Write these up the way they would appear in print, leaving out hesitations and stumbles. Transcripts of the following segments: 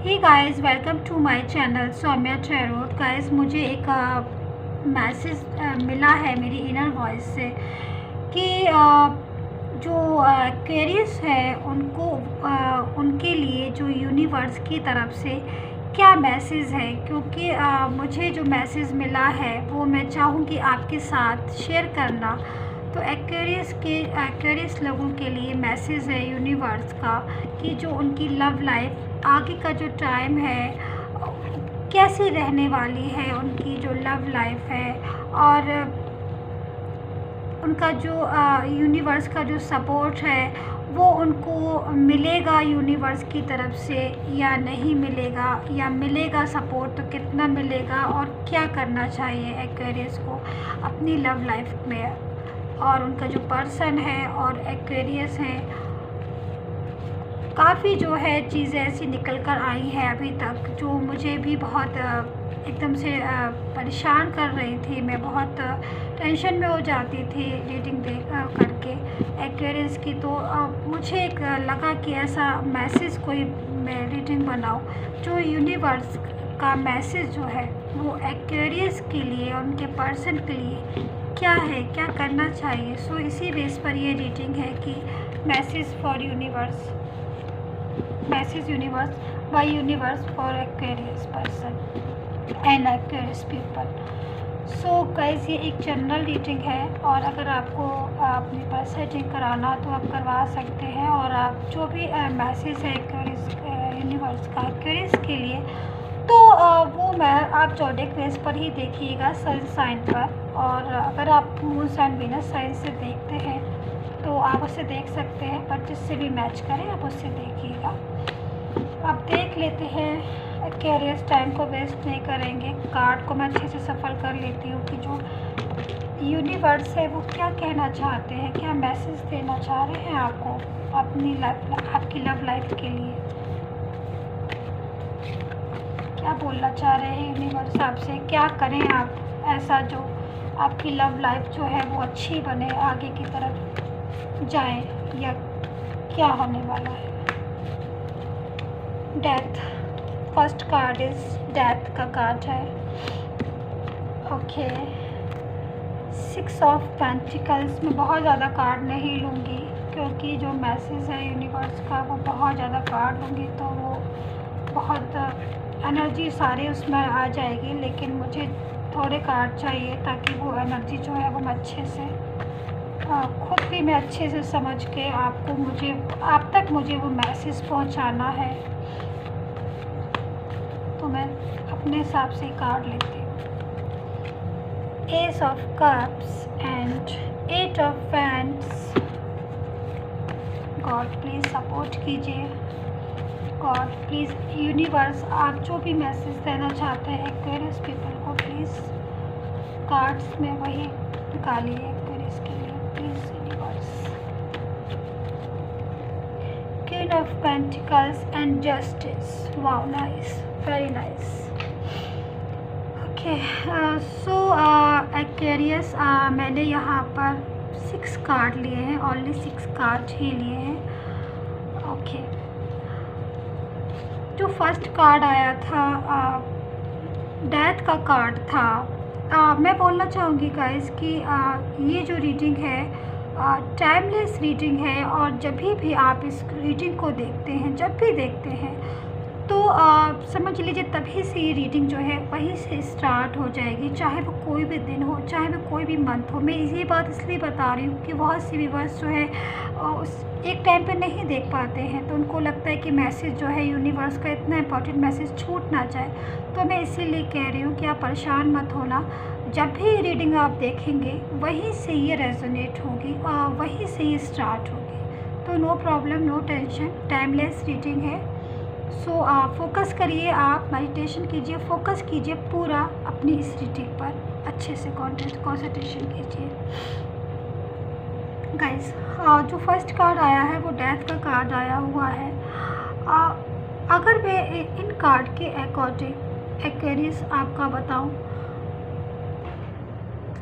Hey guys, welcome to my channel Saumya tarot. Guys, मुझे एक message मिला है मेरी इनर वॉइस से कि जो क्वेरीज है उनको उनके लिए जो यूनिवर्स की तरफ से क्या मैसेज है, क्योंकि मुझे जो मैसेज मिला है वो मैं चाहूँगी आपके साथ शेयर करना। तो एक्वेरियस लोगों के लिए मैसेज है यूनिवर्स का कि जो उनकी लव लाइफ आगे का जो टाइम है कैसे रहने वाली है, उनकी जो लव लाइफ है और उनका जो यूनिवर्स का जो सपोर्ट है वो उनको मिलेगा यूनिवर्स की तरफ से या नहीं मिलेगा, या मिलेगा सपोर्ट तो कितना मिलेगा और क्या करना चाहिए एक्वेरियस को अपनी लव लाइफ में। और उनका जो पर्सन है और एक्वेरियस है, काफ़ी जो है चीज़ें ऐसी निकल कर आई हैं अभी तक जो मुझे भी बहुत एकदम से परेशान कर रही थी। मैं बहुत टेंशन में हो जाती थी रीडिंग देख करके एक्वेरियस की। तो मुझे एक लगा कि ऐसा मैसेज कोई मैं रीडिंग बनाऊं जो यूनिवर्स का मैसेज जो है वो एक्वेरियस के लिए, उनके पर्सन के लिए क्या है, क्या करना चाहिए। सो इसी बेस पर ये रीडिंग है कि message for universe, message universe by universe for aquarius person and aquarius people. So guys, ये एक जनरल रीडिंग है और अगर आपको अपनी पर्सनल रीडिंग कराना तो आप करवा सकते हैं। और आप जो भी मैसेज है एक्वेरियस यूनिवर्स का एक्वेरियस के लिए, तो वो मैं आप जोडिक बेस पर ही देखिएगा, सन साइन पर। और अगर आप मून साइन वीनस साइन से देखते हैं तो आप उसे देख सकते हैं, पर जिससे भी मैच करें आप उससे देखिएगा। आप देख लेते हैं, एक्वेरियस टाइम को वेस्ट नहीं करेंगे। कार्ड को मैं अच्छे से सफल कर लेती हूँ कि जो यूनिवर्स है वो क्या कहना चाहते हैं, क्या मैसेज देना चाह रहे हैं आपको अपनी लाइफ, आपकी लव लाइफ के लिए। क्या बोलना चाह रहे हैं यूनिवर्स आपसे, क्या करें आप ऐसा जो आपकी लव लाइफ जो है वो अच्छी बने, आगे की तरफ जाए, या क्या होने वाला है। Death, first card is death का कार्ड है। ओके, 6 ऑफ पेंटिकल्स में बहुत ज़्यादा कार्ड नहीं लूँगी क्योंकि जो मैसेज है यूनिवर्स का वो बहुत ज़्यादा कार्ड लूँगी तो वो बहुत एनर्जी सारे उसमें आ जाएगी। लेकिन मुझे थोड़े कार्ड चाहिए ताकि वो एनर्जी जो है वो मैं अच्छे से खुद भी मैं अच्छे से समझ के आप तक मुझे वो मैसेज पहुंचाना है। तो मैं अपने हिसाब से कार्ड लेती हूँ। S of cups and 8 of wands. God please support कीजिए, गॉड प्लीज़ यूनिवर्स आप जो भी मैसेज देना चाहते हैं एक्वेरियस पीपल को, प्लीज़ कार्ड्स में वही निकालिए एक्वेरियस के लिए, please universe. Queen of pentacles and justice. Wow, nice, very nice. Okay, so Aquarius मैंने यहाँ पर 6 कार्ड लिए हैं, ओनली 6 कार्ड ही लिए हैं। ओके, जो फर्स्ट कार्ड आया था डेथ का कार्ड था। मैं बोलना चाहूँगी गाइस कि ये जो रीडिंग है टाइमलेस रीडिंग है और जब भी आप इस रीडिंग को देखते हैं, जब भी देखते हैं तो समझ लीजिए तभी से ये रीडिंग जो है वहीं से स्टार्ट हो जाएगी, चाहे वो कोई भी दिन हो, चाहे वो कोई भी मंथ हो। मैं ये बात इसलिए बता रही हूँ कि बहुत सी व्यूअर्स जो है उस एक टाइम पे नहीं देख पाते हैं, तो उनको लगता है कि मैसेज जो है यूनिवर्स का इतना इंपॉर्टेंट मैसेज छूट ना जाए। तो मैं इसीलिए कह रही हूँ कि आप परेशान मत होना, जब भी रीडिंग आप देखेंगे वहीं से ये रेजोनेट होगी और वहीं से ये स्टार्ट होगी। तो no problem, no tension, timeless reading है। सो फोकस करिए, आप मेडिटेशन कीजिए, फोकस कीजिए पूरा अपनी इस रीडिंग पर, अच्छे से कॉन्सेंट्रेशन कीजिए गाइस। जो फर्स्ट कार्ड आया है वो डेथ का कार्ड आया हुआ है। अगर मैं इन कार्ड के अकॉर्डिंग एक्वेरियस आपका बताऊं,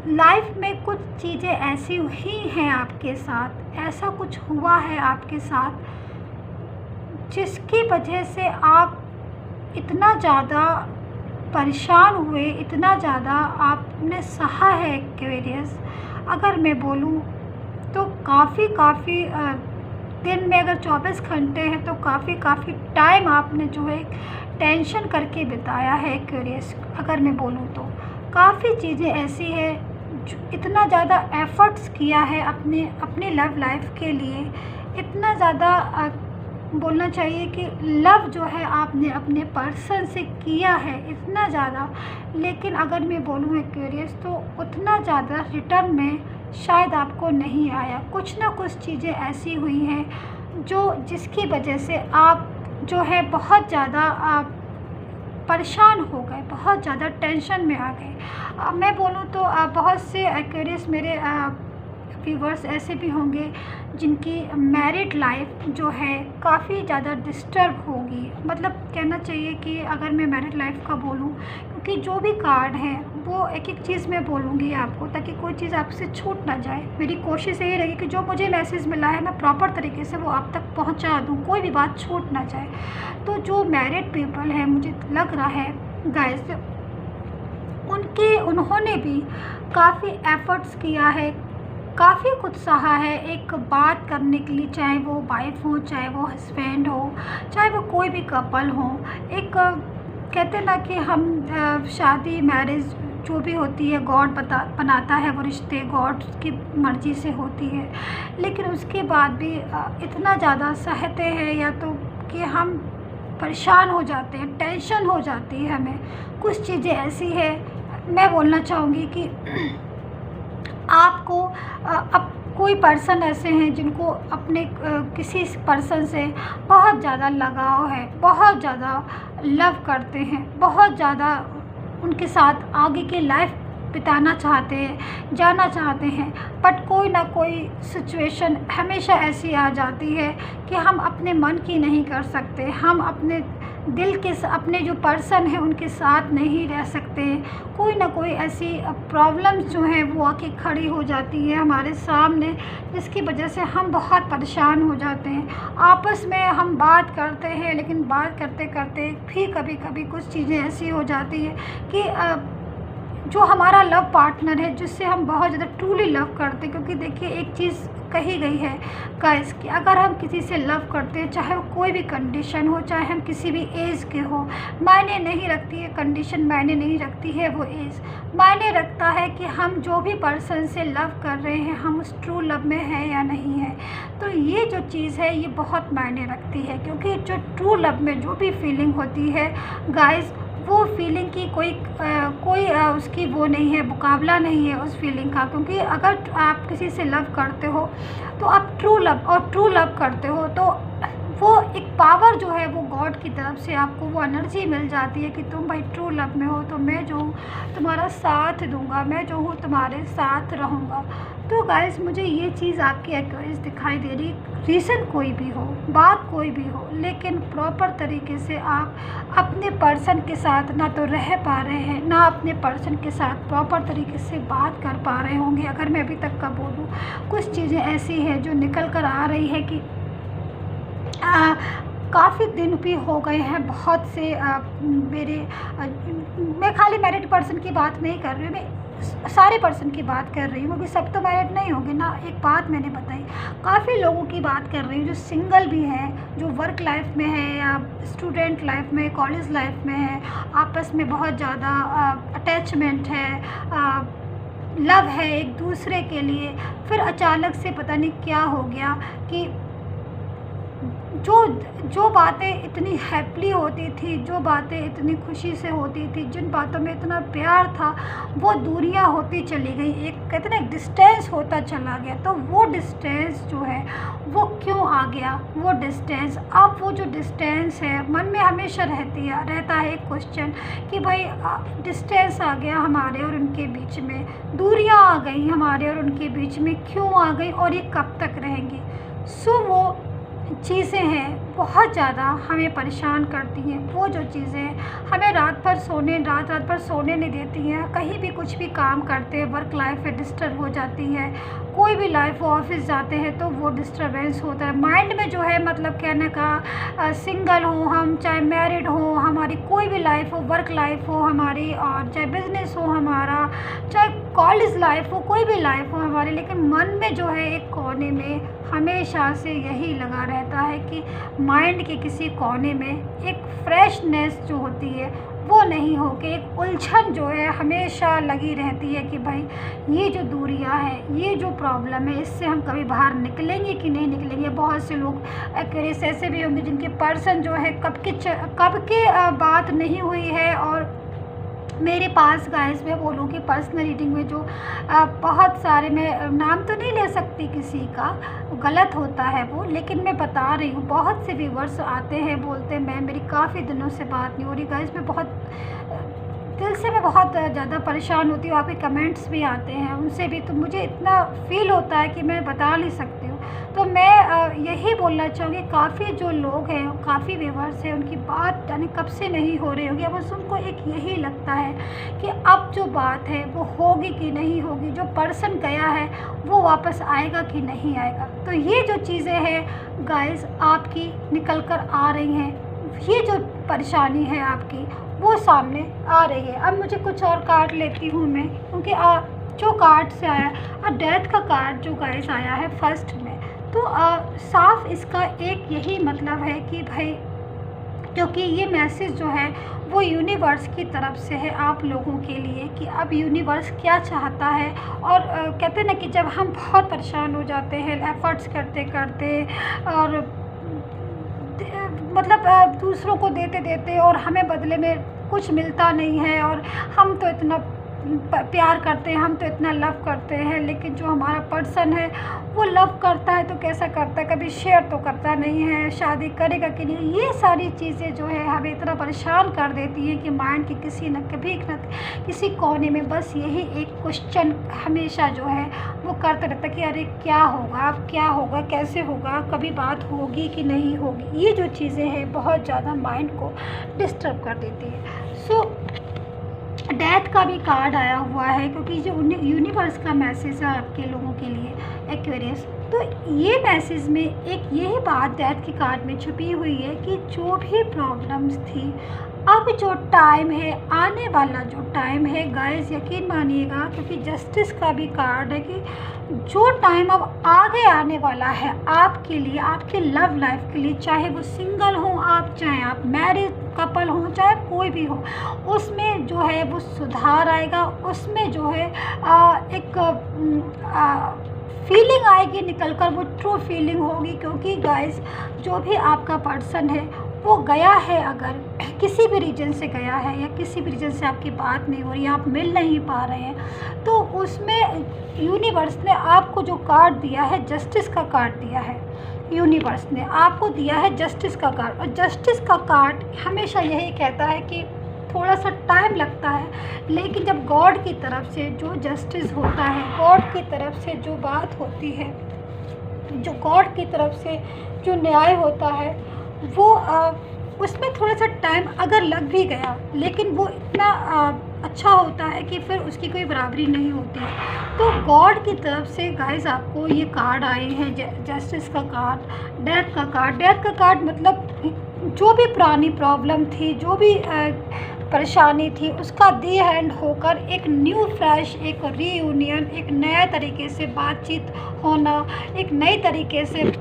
लाइफ में कुछ चीज़ें ऐसी हुई हैं आपके साथ, ऐसा कुछ हुआ है आपके साथ जिसकी वजह से आप इतना ज़्यादा परेशान हुए, इतना ज़्यादा आपने सहा है एक्वेरियस, अगर मैं बोलूँ तो काफ़ी दिन में अगर 24 घंटे हैं तो काफ़ी टाइम आपने जो है टेंशन करके बिताया है एक्वेरियस। अगर मैं बोलूँ तो काफ़ी चीज़ें ऐसी है जो इतना ज़्यादा एफ़र्ट्स किया है अपने लव लाइफ के लिए, इतना ज़्यादा बोलना चाहिए कि लव जो है आपने अपने पर्सन से किया है इतना ज़्यादा, लेकिन अगर मैं बोलूँ एक्वेरियस तो उतना ज़्यादा रिटर्न में शायद आपको नहीं आया। कुछ ना कुछ चीज़ें ऐसी हुई हैं जिसकी वजह से आप जो है बहुत ज़्यादा आप परेशान हो गए, बहुत ज़्यादा टेंशन में आ गए। मैं बोलूँ तो बहुत से एक्वेरियस मेरे व्यूवर्स ऐसे भी होंगे जिनकी मैरिड लाइफ जो है काफ़ी ज़्यादा डिस्टर्ब होगी। मतलब कहना चाहिए कि अगर मैं मैरिड लाइफ का बोलूँ, क्योंकि जो भी कार्ड हैं वो एक एक चीज़ मैं बोलूँगी आपको ताकि कोई चीज़ आपसे छूट ना जाए। मेरी कोशिश यही रहेगी कि जो मुझे मैसेज मिला है मैं प्रॉपर तरीके से वो आप तक पहुँचा दूँ, कोई भी बात छूट ना जाए। तो जो मैरिड पीपल है मुझे लग रहा है गाइस उन्होंने भी काफ़ी एफ़र्ट्स किया है, काफ़ी कुछ सहा है एक बात करने के लिए, चाहे वो वाइफ हो, चाहे वो हस्बैंड हो, चाहे वो कोई भी कपल हो। एक कहते हैं ना कि हम शादी मैरिज जो भी होती है गॉड बनाता है, वो रिश्ते गॉड की मर्ज़ी से होती है, लेकिन उसके बाद भी इतना ज़्यादा सहते हैं या तो कि हम परेशान हो जाते हैं, टेंशन हो जाती है हमें। कुछ चीज़ें ऐसी है मैं बोलना चाहूँगी कि आपको अब कोई पर्सन ऐसे हैं जिनको अपने किसी पर्सन से बहुत ज़्यादा लगाव है, बहुत ज़्यादा लव करते हैं, बहुत ज़्यादा उनके साथ आगे की लाइफ बिताना चाहते हैं, जाना चाहते हैं, बट कोई ना कोई सिचुएशन हमेशा ऐसी आ जाती है कि हम अपने मन की नहीं कर सकते, हम अपने दिल के अपने जो पर्सन है उनके साथ नहीं रह सकते। कोई ना कोई ऐसी प्रॉब्लम्स जो हैं वो आके खड़ी हो जाती है हमारे सामने, जिसकी वजह से हम बहुत परेशान हो जाते हैं। आपस में हम बात करते हैं, लेकिन बात करते करते फिर कभी कभी कुछ चीज़ें ऐसी हो जाती है कि जो हमारा लव पार्टनर है, जिससे हम बहुत ज़्यादा ट्रूली लव करते हैं, क्योंकि देखिए एक चीज़ कही गई है गाइस कि अगर हम किसी से लव करते हैं, चाहे वो कोई भी कंडीशन हो, चाहे हम किसी भी एज के हो, मायने नहीं रखती है कंडीशन, मायने नहीं रखती है वो एज, मायने रखता है कि हम जो भी पर्सन से लव कर रहे हैं हम उस ट्रू लव में हैं या नहीं है। तो ये जो चीज़ है ये बहुत मायने रखती है, क्योंकि जो ट्रू लव में जो भी फीलिंग होती है गाइस, वो फीलिंग की कोई उसकी वो नहीं है, मुकाबला नहीं है उस फीलिंग का। क्योंकि अगर आप किसी से लव करते हो तो आप ट्रू लव करते हो तो वो एक पावर जो है वो गॉड की तरफ से आपको वो एनर्जी मिल जाती है कि तुम भाई ट्रू लव में हो, तो मैं जो हूँ तुम्हारा साथ दूंगा, मैं जो हूँ तुम्हारे साथ रहूँगा। तो गाइस मुझे ये चीज़ आपकी एक्वेरियस दिखाई दे रही, रीज़न कोई भी हो, बात कोई भी हो, लेकिन प्रॉपर तरीके से आप अपने पर्सन के साथ ना तो रह पा रहे हैं, ना अपने पर्सन के साथ प्रॉपर तरीके से बात कर पा रहे होंगे। अगर मैं अभी तक का बोलूँ, कुछ चीज़ें ऐसी हैं जो निकल कर आ रही है कि काफ़ी दिन भी हो गए हैं बहुत से मैं खाली मैरिड पर्सन की बात नहीं कर रही हूँ, मैं सारे पर्सन की बात कर रही हूँ, क्योंकि सब तो मैरिड नहीं होंगे ना। एक बात मैंने बताई, काफ़ी लोगों की बात कर रही हूँ जो सिंगल भी हैं, जो वर्क लाइफ में है या स्टूडेंट लाइफ में, कॉलेज लाइफ में है, आपस में बहुत ज़्यादा अटैचमेंट है, लव है एक दूसरे के लिए, फिर अचानक से पता नहीं क्या हो गया कि जो बातें इतनी हैप्पली होती थी, जो बातें इतनी खुशी से होती थी, जिन बातों में इतना प्यार था, वो दूरियां होती चली गई, एक कहते ना डिस्टेंस होता चला गया। तो वो डिस्टेंस जो है वो क्यों आ गया, वो डिस्टेंस, अब वो जो डिस्टेंस है मन में हमेशा रहता है एक क्वेश्चन कि भाई डिस्टेंस आ गया हमारे और उनके बीच में, दूरियां आ गई हमारे और उनके बीच में, क्यों आ गई और ये कब तक रहेंगी। सो वो चीज़ें हैं बहुत ज़्यादा हमें परेशान करती हैं। वो जो चीज़ें हमें रात भर सोने नहीं देती हैं। कहीं भी कुछ भी काम करते हैं, वर्क लाइफ है डिस्टर्ब हो जाती है। कोई भी लाइफ हो, ऑफिस जाते हैं तो वो डिस्टर्बेंस होता है माइंड में जो है, मतलब कहने का सिंगल हो हम, चाहे मैरिड हो, हमारी कोई भी लाइफ हो, वर्क लाइफ हो हमारी, और चाहे बिजनेस हो हमारा, चाहे कॉलेज लाइफ हो, कोई भी लाइफ हो हमारी, लेकिन मन में जो है एक कोने में हमेशा से यही लगा रहता है कि माइंड के किसी कोने में एक फ्रेशनेस जो होती है वो नहीं हो के एक उलझन जो है हमेशा लगी रहती है कि भाई ये जो दूरियां हैं, ये जो प्रॉब्लम है, इससे हम कभी बाहर निकलेंगे कि नहीं निकलेंगे। बहुत से लोग एक्यूरेस ऐसे भी होंगे जिनके पर्सन जो है कब के बात नहीं हुई है, और मेरे पास गाइस मैं बोलूँ कि पर्सनल रीडिंग में जो बहुत सारे, मैं नाम तो नहीं ले सकती किसी का, गलत होता है वो, लेकिन मैं बता रही हूँ बहुत से व्यूवर्स आते हैं, बोलते हैं मैम मेरी काफ़ी दिनों से बात नहीं हो रही। गाइस मैं बहुत दिल से मैं बहुत ज़्यादा परेशान होती हूँ। आपके कमेंट्स भी आते हैं उनसे भी, तो मुझे इतना फ़ील होता है कि मैं बता नहीं सकती हूँ। तो मैं यही बोलना चाहूँगी, काफ़ी जो लोग हैं, काफ़ी व्यूवर्स हैं, उनकी बात यानी कब से नहीं हो रही होगी, बस उनको एक यही लगता है कि अब जो बात है वो होगी कि नहीं होगी, जो पर्सन गया है वो वापस आएगा कि नहीं आएगा। तो ये जो चीज़ें हैं गाइस आपकी निकल कर आ रही हैं, ये जो परेशानी है आपकी वो सामने आ रही है। अब मुझे कुछ और कार्ड लेती हूँ मैं, क्योंकि जो कार्ड से आया डेथ का कार्ड जो गाइस आया है फर्स्ट में, तो साफ इसका एक यही मतलब है कि भाई, क्योंकि ये मैसेज जो है वो यूनिवर्स की तरफ से है आप लोगों के लिए, कि अब यूनिवर्स क्या चाहता है। और कहते हैं ना कि जब हम बहुत परेशान हो जाते हैं एफ़र्ट्स करते करते, और मतलब दूसरों को देते देते, और हमें बदले में कुछ मिलता नहीं है, और हम तो इतना प्यार करते हैं, हम तो इतना लव करते हैं, लेकिन जो हमारा पर्सन है वो लव करता है तो कैसा करता है, कभी शेयर तो करता नहीं है, शादी करेगा कि नहीं। ये सारी चीज़ें जो है हमें इतना परेशान कर देती हैं कि माइंड के किसी न किसी कोने में बस यही एक क्वेश्चन हमेशा जो है वो करता रहता है कि अरे क्या होगा, अब क्या होगा, कैसे होगा, कभी बात होगी कि नहीं होगी। ये जो चीज़ें हैं बहुत ज़्यादा माइंड को डिस्टर्ब कर देती है। सो डेथ का भी कार्ड आया हुआ है, क्योंकि जो यूनिवर्स का मैसेज है आपके लोगों के लिए एक्वेरियस, तो ये मैसेज में एक यही बात डेथ के कार्ड में छुपी हुई है कि जो भी प्रॉब्लम्स थी, अब जो टाइम है, आने वाला जो टाइम है गाइस, यकीन मानिएगा, क्योंकि जस्टिस का भी कार्ड है कि जो टाइम अब आगे आने वाला है आपके लिए, आपके लव लाइफ के लिए, चाहे वो सिंगल हो आप, चाहे आप मैरिड कपल हो, चाहे कोई भी हो, उसमें जो है वो सुधार आएगा। उसमें जो है एक फीलिंग आएगी निकल कर, वो ट्रू फीलिंग होगी। क्योंकि गाइस जो भी आपका पर्सन है वो गया है, अगर किसी भी रीजन से गया है, या किसी भी रीजन से आपकी बात नहीं हो रही, आप मिल नहीं पा रहे हैं, तो उसमें यूनिवर्स ने आपको जो कार्ड दिया है, जस्टिस का कार्ड दिया है। यूनिवर्स ने आपको दिया है जस्टिस का कार्ड, और जस्टिस का कार्ड हमेशा यही कहता है कि थोड़ा सा टाइम लगता है, लेकिन जब गॉड की तरफ से जो जस्टिस होता है, गॉड की तरफ से जो बात होती है, जो गॉड की तरफ से जो न्याय होता है, वो उसमें थोड़ा सा टाइम अगर लग भी गया, लेकिन वो इतना अच्छा होता है कि फिर उसकी कोई बराबरी नहीं होती। तो गॉड की तरफ से गाइस आपको ये कार्ड आए हैं, जस्टिस का कार्ड, डेथ का कार्ड। डेथ का कार्ड मतलब जो भी पुरानी प्रॉब्लम थी, जो भी परेशानी थी, उसका दी हैंड होकर एक न्यू फ्रेश, एक रीयूनियन, एक नया तरीके से बातचीत होना, एक नई तरीके से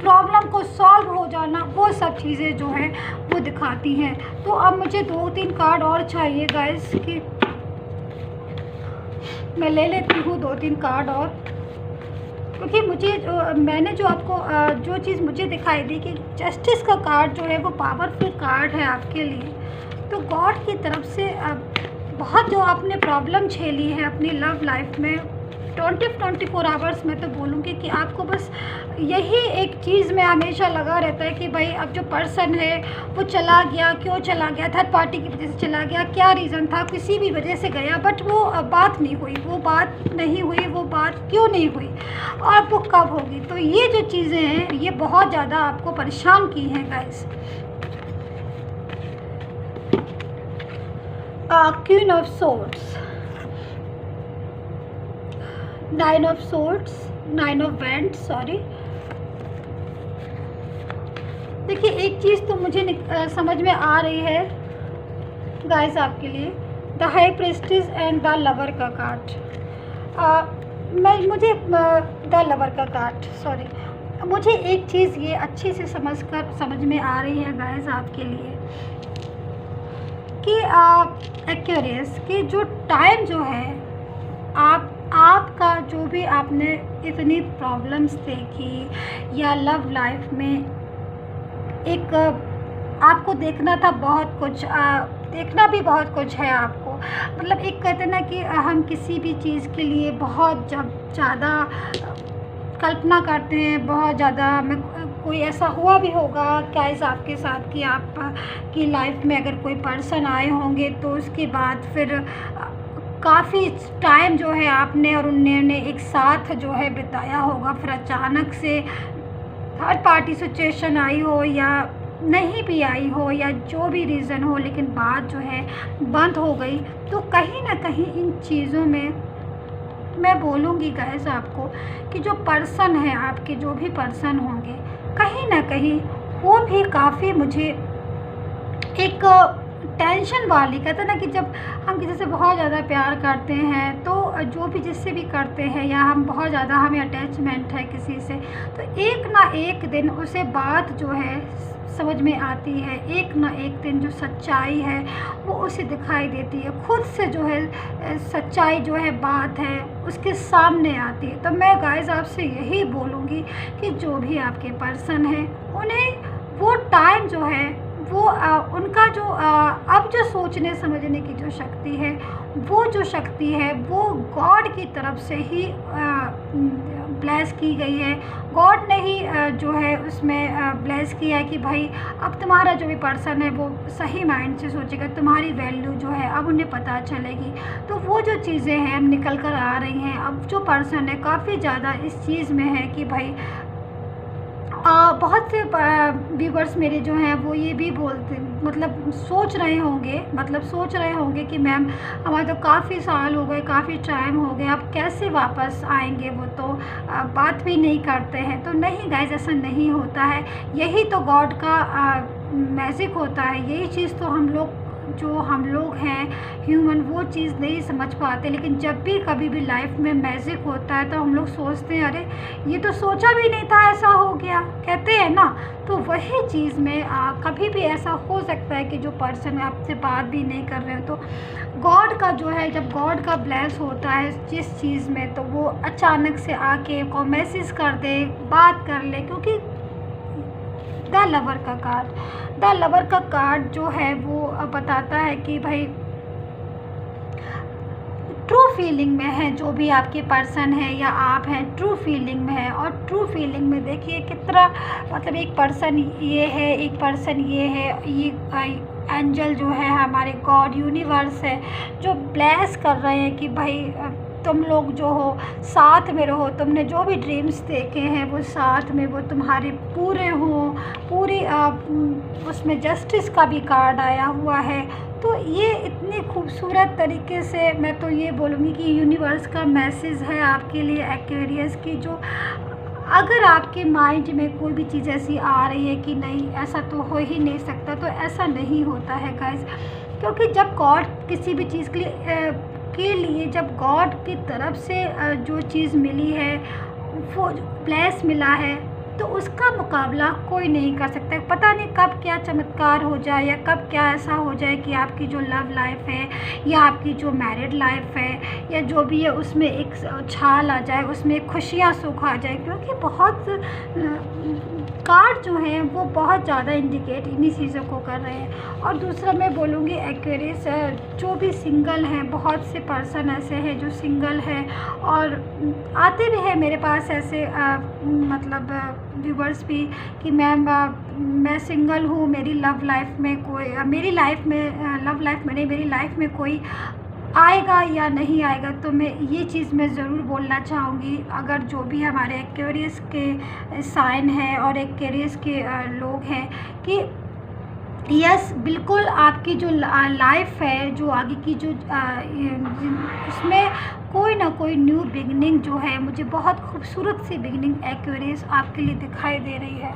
प्रॉब्लम को सॉल्व हो जाना, वो सब चीज़ें जो है वो दिखाती हैं। तो अब मुझे 2-3 कार्ड और चाहिए गाइस, कि मैं ले लेती हूँ 2-3 कार्ड और, क्योंकि मुझे मैंने जो आपको जो चीज़ मुझे दिखाई दी कि जस्टिस का कार्ड जो है वो पावरफुल कार्ड है आपके लिए। तो गॉड की तरफ से बहुत जो आपने प्रॉब्लम झेली है अपनी लव लाइफ में, 24 आवर्स मैं तो बोलूँगी कि आपको बस यही एक चीज़ में हमेशा लगा रहता है कि भाई अब जो पर्सन है वो चला गया, क्यों चला गया, थर्ड पार्टी की वजह से चला गया, क्या रीज़न था, किसी भी वजह से गया, बट वो बात नहीं हुई, वो बात नहीं हुई, वो बात क्यों नहीं हुई और वो कब होगी। तो ये जो चीज़ें हैं ये बहुत ज़्यादा आपको परेशान की हैं guys. Queen of swords, nine of swords, nine of wands, sorry. देखिए एक चीज़ तो मुझे समझ में आ रही है गाइस आपके लिए, the high priestess and the lover का कार्ड। मुझे द लवर का कार्ड, सॉरी, मुझे एक चीज़ ये अच्छी से समझ में आ रही है गाइस आपके लिए कि एक्यूरियस कि जो टाइम जो है आपका जो भी आपने इतनी प्रॉब्लम्स देखी या लव लाइफ में एक आपको देखना था बहुत कुछ, देखना भी बहुत कुछ है आपको। मतलब एक कहते हैं ना कि हम किसी भी चीज़ के लिए बहुत ज़्यादा कल्पना करते हैं, बहुत ज़्यादा में कोई ऐसा हुआ भी होगा गाइस आपके साथ कि आप की लाइफ में अगर कोई पर्सन आए होंगे तो उसके बाद फिर काफ़ी टाइम जो है आपने और उन्होंने एक साथ जो है बिताया होगा, फिर अचानक से थर्ड पार्टी सिचुएशन आई हो या नहीं भी आई हो या जो भी रीज़न हो, लेकिन बात जो है बंद हो गई। तो कहीं ना कहीं इन चीज़ों में मैं बोलूँगी गाइस आपको कि जो पर्सन है आपके, जो भी पर्सन होंगे, कहीं ना कहीं वो भी काफ़ी मुझे एक टेंशन वाली, कहते हैं ना कि जब हम किसी से बहुत ज़्यादा प्यार करते हैं तो जो भी जिससे भी करते हैं या हम बहुत ज़्यादा हमें अटैचमेंट है किसी से, तो एक ना एक दिन उसे बात जो है समझ में आती है, एक ना एक दिन जो सच्चाई है वो उसे दिखाई देती है, खुद से जो है सच्चाई जो है बात है उसके सामने आती है। तो मैं गाइस आपसे यही बोलूँगी कि जो भी आपके पर्सन है उन्हें वो टाइम जो है वो उनका जो अब जो सोचने समझने की जो शक्ति है, वो जो शक्ति है वो गॉड की तरफ से ही ब्लेस की गई है। गॉड ने ही जो है उसमें ब्लेस किया है कि भाई अब तुम्हारा जो भी पर्सन है वो सही माइंड से सोचेगा, तुम्हारी वैल्यू जो है अब उन्हें पता चलेगी। तो वो जो चीज़ें हैं अब निकल कर आ रही हैं। अब जो पर्सन है काफ़ी ज़्यादा इस चीज़ में है कि भाई बहुत से व्यूवर्स मेरे जो हैं वो ये भी बोलते मतलब सोच रहे होंगे कि मैम हमारे तो काफ़ी साल हो गए, काफ़ी टाइम हो गया, अब कैसे वापस आएंगे, वो तो बात भी नहीं करते हैं। तो नहीं गाइस, ऐसा नहीं होता है। यही तो गॉड का मैजिक होता है। यही चीज़ तो हम लोग हैं ह्यूमन, वो चीज़ नहीं समझ पाते। लेकिन जब भी कभी भी लाइफ में मैजिक होता है तो हम लोग सोचते हैं अरे ये तो सोचा भी नहीं था ऐसा हो गया, कहते हैं ना। तो वही चीज़ में कभी भी ऐसा हो सकता है कि जो पर्सन आपसे बात भी नहीं कर रहे हो, तो गॉड का जो है, जब गॉड का ब्लेस होता है जिस चीज़ में, तो वो अचानक से आके को मैसेज कर दे, बात कर ले। क्योंकि द लवर का कार्ड जो है वो बताता है कि भाई ट्रू फीलिंग में है जो भी आपके पर्सन है या आप हैं, ट्रू फीलिंग में है। और ट्रू फीलिंग में देखिए कितना मतलब एक पर्सन ये है, एक पर्सन ये है, ये एंजल जो है हमारे गॉड यूनिवर्स है जो ब्लेस कर रहे हैं कि भाई तुम लोग जो हो साथ में रहो, तुमने जो भी ड्रीम्स देखे हैं वो साथ में वो तुम्हारे पूरे हों, पूरी उसमें जस्टिस का भी कार्ड आया हुआ है। तो ये इतनी खूबसूरत तरीके से मैं तो ये बोलूँगी कि यूनिवर्स का मैसेज है आपके लिए एक्वेरियस की, जो अगर आपके माइंड में कोई भी चीज़ ऐसी आ रही है कि नहीं ऐसा तो हो ही नहीं सकता, तो ऐसा नहीं होता है गाइस। क्योंकि जब गॉड किसी भी चीज़ के लिए जब गॉड की तरफ से जो चीज़ मिली है, वो ब्लेस मिला है, तो उसका मुकाबला कोई नहीं कर सकता। सकता है, पता नहीं कब क्या चमत्कार हो जाए या कब क्या ऐसा हो जाए कि आपकी जो लव लाइफ है या आपकी जो मैरिड लाइफ है या जो भी है उसमें एक उछाल आ जाए, उसमें खुशियाँ सुख आ जाए। क्योंकि बहुत कार्ड जो हैं वो बहुत ज़्यादा इंडिकेट इन्हीं चीज़ों को कर रहे हैं। और दूसरा मैं बोलूँगी एक्वेरियस जो भी सिंगल हैं, बहुत से पर्सन ऐसे हैं जो सिंगल हैं और आते भी हैं मेरे पास ऐसे मतलब व्यूवर्स भी कि मैम मैं सिंगल हूँ, मेरी लव लाइफ में कोई मेरी लाइफ में लव लाइफ में नहीं, मेरी लाइफ में कोई आएगा या नहीं आएगा। तो मैं ये चीज़ मैं ज़रूर बोलना चाहूँगी, अगर जो भी हमारे एक्वेरियस के साइन हैं और एक्वेरियस के लोग हैं कि यस बिल्कुल आपकी जो लाइफ है, जो आगे की जो उसमें कोई ना कोई न्यू बिगनिंग जो है, मुझे बहुत खूबसूरत सी बिगनिंग एक्वेरियस आपके लिए दिखाई दे रही है।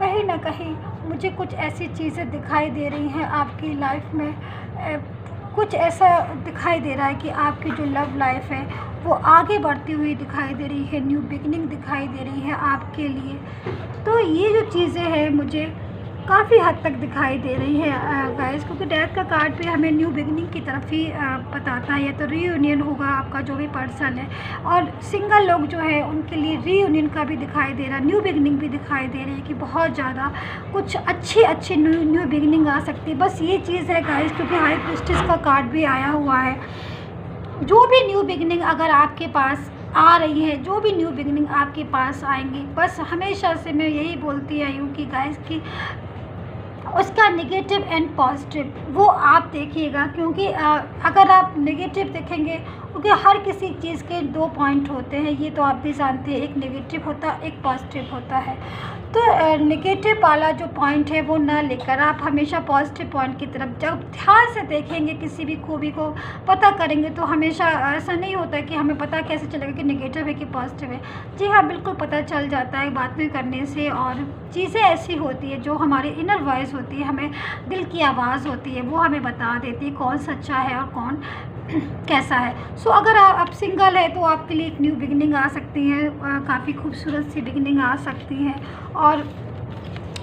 कहीं ना कहीं मुझे कुछ ऐसी चीज़ें दिखाई दे रही हैं आपकी लाइफ में, कुछ ऐसा दिखाई दे रहा है कि आपकी जो लव लाइफ है वो आगे बढ़ती हुई दिखाई दे रही है, न्यू बिगनिंग दिखाई दे रही है आपके लिए। तो ये जो चीज़ें हैं मुझे काफ़ी हद तक दिखाई दे रही है गाइस, क्योंकि डेथ का कार्ड भी हमें न्यू बिगनिंग की तरफ ही बताता है। या तो रीयूनियन होगा आपका जो भी पर्सन है, और सिंगल लोग जो है उनके लिए रीयूनियन का भी दिखाई दे रहा है, न्यू बिगनिंग भी दिखाई दे रही है कि बहुत ज़्यादा कुछ अच्छी न्यू बिगनिंग आ सकती है। बस ये चीज़ है गाइस, क्योंकि हाई प्रीस्टेस का कार्ड भी आया हुआ है। जो भी न्यू बिगनिंग अगर आपके पास आ रही है, जो भी न्यू बिगनिंग आपके पास आएंगी, बस हमेशा से मैं यही बोलती आई हूँ कि गाइस कि उसका नेगेटिव एंड पॉजिटिव वो आप देखिएगा। क्योंकि अगर आप नेगेटिव देखेंगे, क्योंकि हर किसी चीज़ के दो पॉइंट होते हैं, ये तो आप भी जानते हैं, एक नेगेटिव होता है, एक पॉजिटिव होता है। तो नेगेटिव वाला जो पॉइंट है वो ना लेकर आप हमेशा पॉजिटिव पॉइंट की तरफ जब ध्यान से देखेंगे, किसी भी खूबी को पता करेंगे, तो हमेशा ऐसा नहीं होता कि हमें पता कैसे चलेगा कि नेगेटिव है कि पॉजिटिव है। जी हाँ, बिल्कुल पता चल जाता है बातें करने से। और चीज़ें ऐसी होती है जो हमारी इनर वॉइस होती है, हमें दिल की आवाज़ होती है, वो हमें बता देती है कौन सच्चा है और कौन कैसा है। सो अगर आप सिंगल है तो आपके लिए एक न्यू बिगनिंग आ सकती है, काफ़ी खूबसूरत सी बिगनिंग आ सकती है। और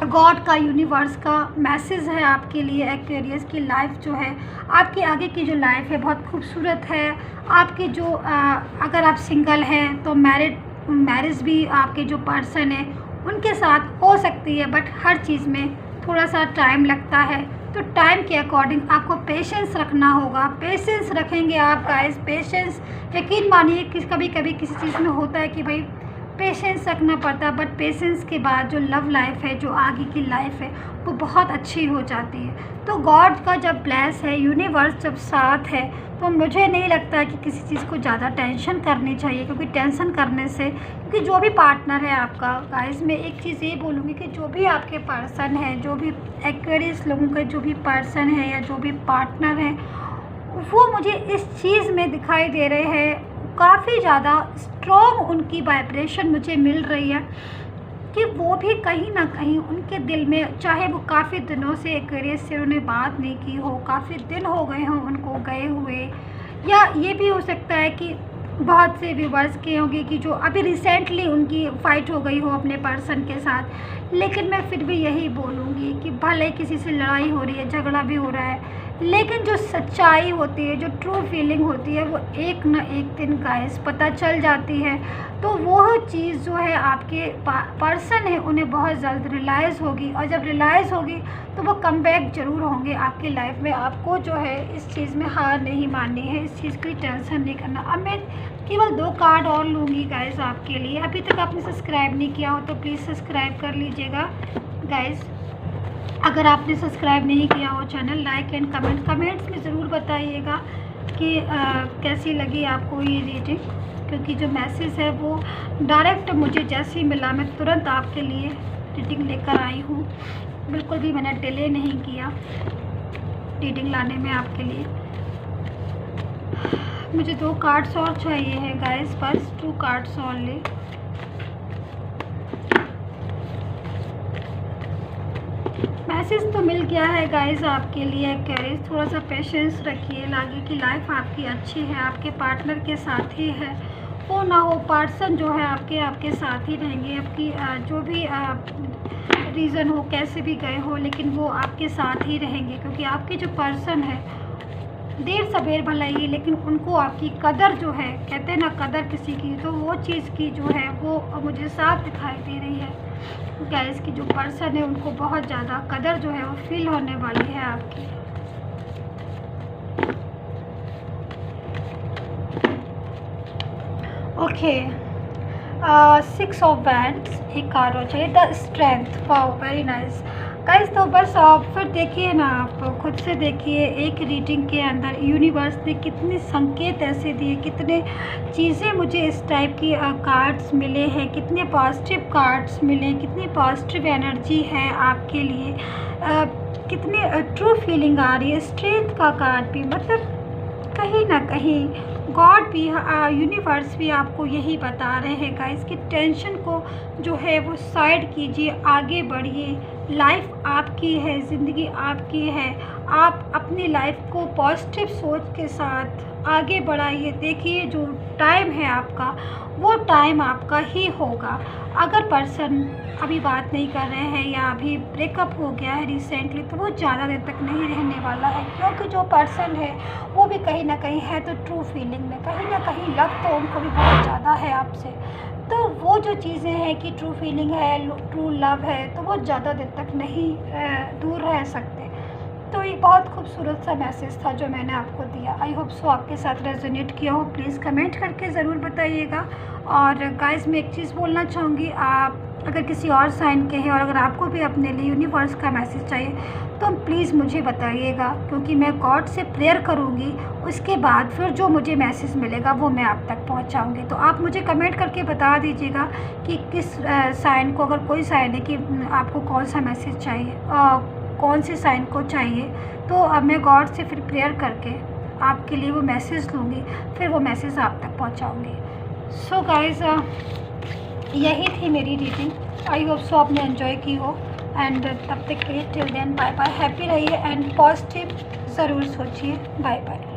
गॉड का, यूनिवर्स का मैसेज है आपके लिए, एक्वेरियस की लाइफ जो है, आपके आगे की जो लाइफ है बहुत खूबसूरत है। आपके जो अगर आप सिंगल हैं तो मैरिज भी आपके जो पर्सन है उनके साथ हो सकती है, बट हर चीज़ में थोड़ा सा टाइम लगता है। तो टाइम के अकॉर्डिंग आपको पेशेंस रखना होगा। पेशेंस रखेंगे आप गाइस, पेशेंस, यकीन मानिए कि कभी कभी किसी चीज़ में होता है कि भाई पेशेंस रखना पड़ता है, बट पेशेंस के बाद जो लव लाइफ है, जो आगे की लाइफ है, वो बहुत अच्छी हो जाती है। तो गॉड का जब ब्लेस है, यूनिवर्स जब साथ है, तो मुझे नहीं लगता है कि किसी चीज़ को ज़्यादा टेंशन करनी चाहिए। क्योंकि टेंशन करने से, क्योंकि जो भी पार्टनर है आपका गाइस, मैं एक चीज़ ये बोलूँगी कि जो भी आपके पर्सन हैं, जो भी एक्वेरियस लोगों के जो भी पर्सन है या जो भी पार्टनर हैं, वो मुझे इस चीज़ में दिखाई दे रहे हैं, काफ़ी ज़्यादा स्ट्रॉन्ग उनकी वाइब्रेशन मुझे मिल रही है कि वो भी कहीं ना कहीं उनके दिल में, चाहे वो काफ़ी दिनों से एक्वेरियस से उन्होंने बात नहीं की हो, काफ़ी दिन हो गए हों उनको गए हुए, या ये भी हो सकता है कि बहुत से व्यूवर्स के होंगे कि जो अभी रिसेंटली उनकी फ़ाइट हो गई हो अपने पर्सन के साथ। लेकिन मैं फिर भी यही बोलूँगी कि भले किसी से लड़ाई हो रही है, झगड़ा भी हो रहा है, लेकिन जो सच्चाई होती है, जो ट्रू फीलिंग होती है, वो एक न एक दिन गाइस पता चल जाती है। तो वो चीज़ जो है आपके पर्सन है उन्हें बहुत जल्द रियलाइज़ होगी, और जब रियलाइज़ होगी तो वो कम बैक ज़रूर होंगे आपकी लाइफ में। आपको जो है इस चीज़ में हार नहीं माननी है, इस चीज़ की टेंशन नहीं करना। अब मैं केवल 2 कार्ड और लूँगी गाइस आपके लिए। अभी तक आपने सब्सक्राइब नहीं किया हो तो प्लीज़ सब्सक्राइब कर लीजिएगा गाइस। अगर आपने सब्सक्राइब नहीं किया हो चैनल, लाइक एंड कमेंट्स में ज़रूर बताइएगा कि कैसी लगी आपको ये रीडिंग। क्योंकि जो मैसेज है वो डायरेक्ट मुझे जैसे ही मिला, मैं तुरंत आपके लिए रीडिंग लेकर आई हूँ। बिल्कुल भी मैंने डिले नहीं किया रीडिंग लाने में आपके लिए। मुझे 2 कार्ड्स और चाहिए हैं गाइस, बस 2 कार्ड्स ओनली। मैसेज तो मिल गया है गाइस आपके लिए। कैरेज, थोड़ा सा पेशेंस रखिए, आगे की लाइफ आपकी अच्छी है, आपके पार्टनर के साथ ही है, वो ना हो। पर्सन जो है आपके साथ ही रहेंगे, आपकी जो भी रीज़न हो, कैसे भी गए हो, लेकिन वो आपके साथ ही रहेंगे, क्योंकि आपके जो पर्सन है देर सवेर भले ही, लेकिन उनको आपकी कदर जो है, कहते हैं ना कदर किसी की, तो वो चीज़ की जो है वो मुझे साफ दिखाई दे रही है। गैस की जो पर्सन है उनको बहुत ज़्यादा कदर जो है वो फील होने वाली है आपकी। ओके, 6 ऑफ वैंड्स एक कार्ड हो चाहिए, the strength. Wow, very nice guys. तो बस आप फिर देखिए ना, आप खुद से देखिए एक रीडिंग के अंदर यूनिवर्स ने कितने संकेत ऐसे दिए, कितने चीज़ें मुझे इस टाइप की कार्ड्स मिले हैं, कितने पॉजिटिव कार्ड्स मिले, कितनी पॉजिटिव एनर्जी है आपके लिए, कितनी ट्रू फीलिंग आ रही है। स्ट्रेंथ का कार्ड भी, मतलब कहीं ना कहीं गॉड भी, यूनिवर्स भी आपको यही बता रहे हैं गाइस कि टेंशन को जो है वो साइड कीजिए, आगे बढ़िए। लाइफ आपकी है, ज़िंदगी आपकी है, आप अपनी लाइफ को पॉजिटिव सोच के साथ आगे बढ़ाइए। देखिए जो टाइम है आपका, वो टाइम आपका ही होगा। अगर पर्सन अभी बात नहीं कर रहे हैं या अभी ब्रेकअप हो गया है रिसेंटली, तो वो ज़्यादा देर तक नहीं रहने वाला है, क्योंकि जो पर्सन है वो भी कहीं ना कहीं है तो ट्रू फीलिंग में, कहीं ना कहीं लव तो उनको भी बहुत ज़्यादा है आपसे। तो वो जो चीज़ें हैं कि ट्रू फीलिंग है, ट्रू लव है, तो वो ज़्यादा देर तक नहीं दूर रह सकते। तो ये बहुत खूबसूरत सा मैसेज था जो मैंने आपको दिया। आई होप सो आपके साथ रेजोनेट किया हो। प्लीज़ कमेंट करके ज़रूर बताइएगा। और गाइस मैं एक चीज़ बोलना चाहूँगी, आप अगर किसी और साइन के हैं और अगर आपको भी अपने लिए यूनिवर्स का मैसेज चाहिए तो प्लीज़ मुझे बताइएगा, क्योंकि मैं गॉड से प्रेयर करूँगी, उसके बाद फिर जो मुझे मैसेज मिलेगा वो मैं आप तक पहुँचाऊँगी। तो आप मुझे कमेंट करके बता दीजिएगा कि किस साइन को, अगर कोई साइन है कि आपको कौन सा मैसेज चाहिए, कौन से साइन को चाहिए, तो अब मैं गॉड से फिर प्रेयर करके आपके लिए वो मैसेज लूँगी, फिर वो मैसेज आप तक पहुँचाऊँगी। सो गाइस यही थी मेरी रीडिंग। आई होप सो आपने एंजॉय की हो। एंड तब तक के लिए till then bye bye, happy रहिए एंड पॉजिटिव ज़रूर सोचिए। Bye bye.